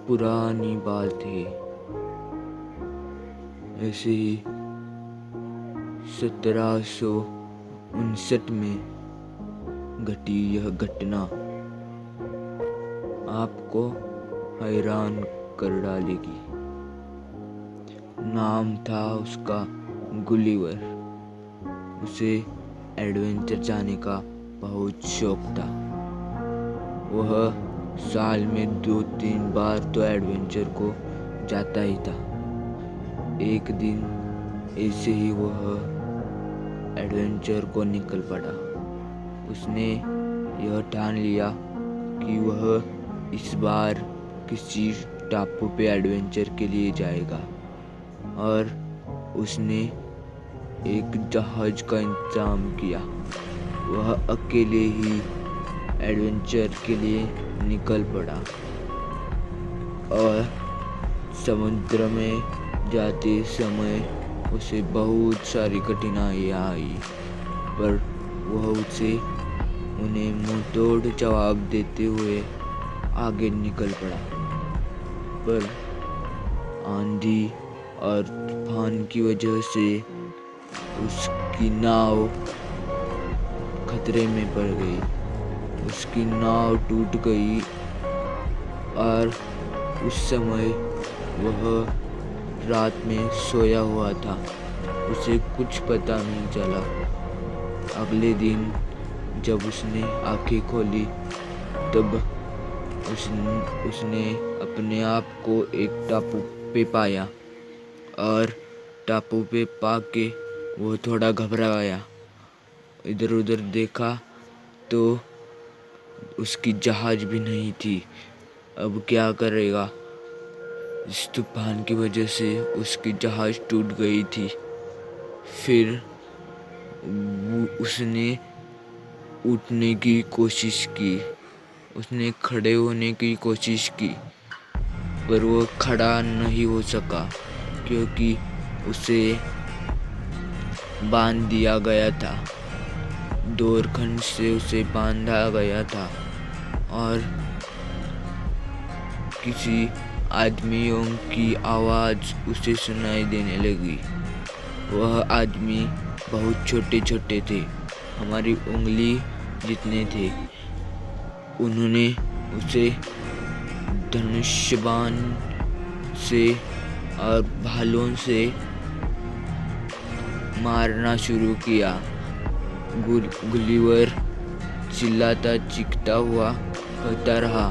पुरानी बात है। ऐसे ही 1759 में घटी यह घटना आपको हैरान कर डालेगी। नाम था उसका गुलिवर। उसे एडवेंचर जाने का बहुत शौक था। वह साल में 2-3 बार तो एडवेंचर को जाता ही था। एक दिन ऐसे ही वह एडवेंचर को निकल पड़ा। उसने यह ठान लिया कि वह इस बार किसी टापू पे एडवेंचर के लिए जाएगा और उसने एक जहाज का इंतजाम किया। वह अकेले ही एडवेंचर के लिए निकल पड़ा और समुद्र में जाते समय उसे बहुत सारी कठिनाइयाँ आई, पर वह उन्हें मुंहतोड़ जवाब देते हुए आगे निकल पड़ा। पर आंधी और तूफान की वजह से उसकी नाव खतरे में पड़ गई। उसकी नाव टूट गई और उस समय वह रात में सोया हुआ था। उसे कुछ पता नहीं चला। अगले दिन जब उसने आंखें खोली तब उसने अपने आप को एक टापू पे पाया और टापू पे पाके वो थोड़ा घबरा गया। इधर उधर देखा तो उसकी जहाज भी नहीं थी। अब क्या करेगा? इस तूफान की वजह से उसकी जहाज टूट गई थी। फिर उसने उठने की कोशिश की। उसने खड़े होने की कोशिश की, पर वो खड़ा नहीं हो सका क्योंकि उसे बांध दिया गया था। डोरखंड से उसे बांधा गया था और किसी आदमियों की आवाज़ उसे सुनाई देने लगी। वह आदमी बहुत छोटे छोटे थे, हमारी उंगली जितने थे। उन्होंने उसे धनुष्यबाण से और भालों से मारना शुरू किया। गुलिवर चिल्लाता चीखता हुआ कहता रहा,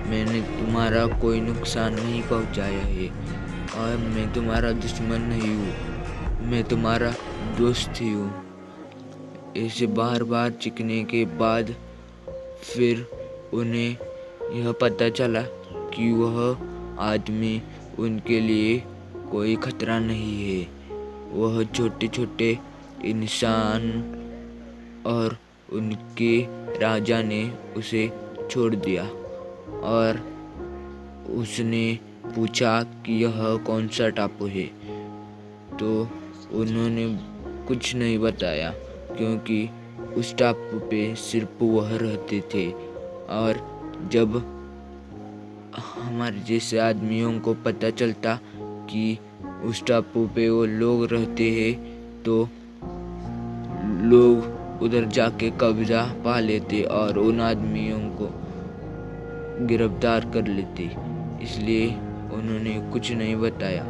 मैंने तुम्हारा कोई नुकसान नहीं पहुंचाया है और मैं तुम्हारा दुश्मन नहीं हूँ, मैं तुम्हारा दोस्त ही हूँ। ऐसे बार बार चीखने के बाद फिर उन्हें यह पता चला कि वह आदमी उनके लिए कोई खतरा नहीं है। वह छोटे छोटे इंसान और उनके राजा ने उसे छोड़ दिया और उसने पूछा कि यह कौन सा टापू है, तो उन्होंने कुछ नहीं बताया क्योंकि उस टापू पे सिर्फ वह रहते थे। और जब हमारे जैसे आदमियों को पता चलता कि उस टापू पे वो लोग रहते हैं तो लोग उधर जाके कब्जा पा लेते और उन आदमियों को गिरफ्तार कर लेते। इसलिए उन्होंने कुछ नहीं बताया।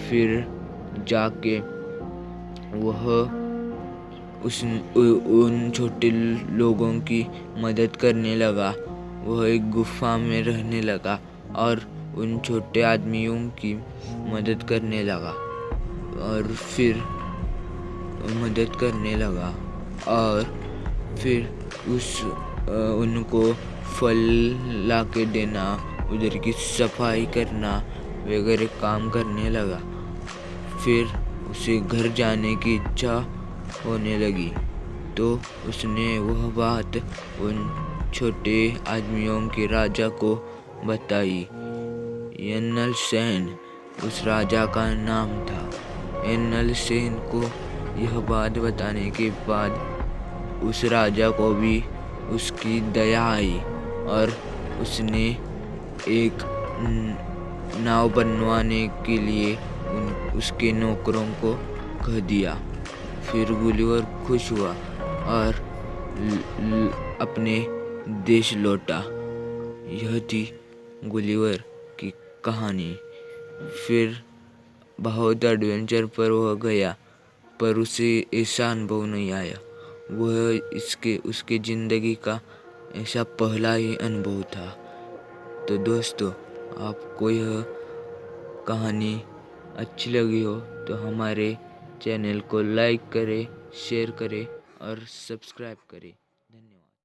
फिर जाके वह उन छोटे लोगों की मदद करने लगा। वह एक गुफा में रहने लगा और उन छोटे आदमियों की मदद करने लगा और फिर उनको फल ला के देना, उधर की सफाई करना वगैरह काम करने लगा। फिर उसे घर जाने की इच्छा होने लगी तो उसने वह बात उन छोटे आदमियों के राजा को बताई। यन्नल सेन उस राजा का नाम था। यन्नल सेन को यह बात बताने के बाद उस राजा को भी उसकी दया आई और उसने एक नाव बनवाने के लिए उसके नौकरों को कह दिया। फिर गुलिवर खुश हुआ और अपने देश लौटा। यह थी गुलिवर की कहानी। फिर बहुत एडवेंचर पर वह गया, पर उसे ऐसा अनुभव नहीं आया। वह उसके ज़िंदगी का ऐसा पहला ही अनुभव था। तो दोस्तों, आपको यह कहानी अच्छी लगी हो तो हमारे चैनल को लाइक करें, शेयर करें और सब्सक्राइब करें।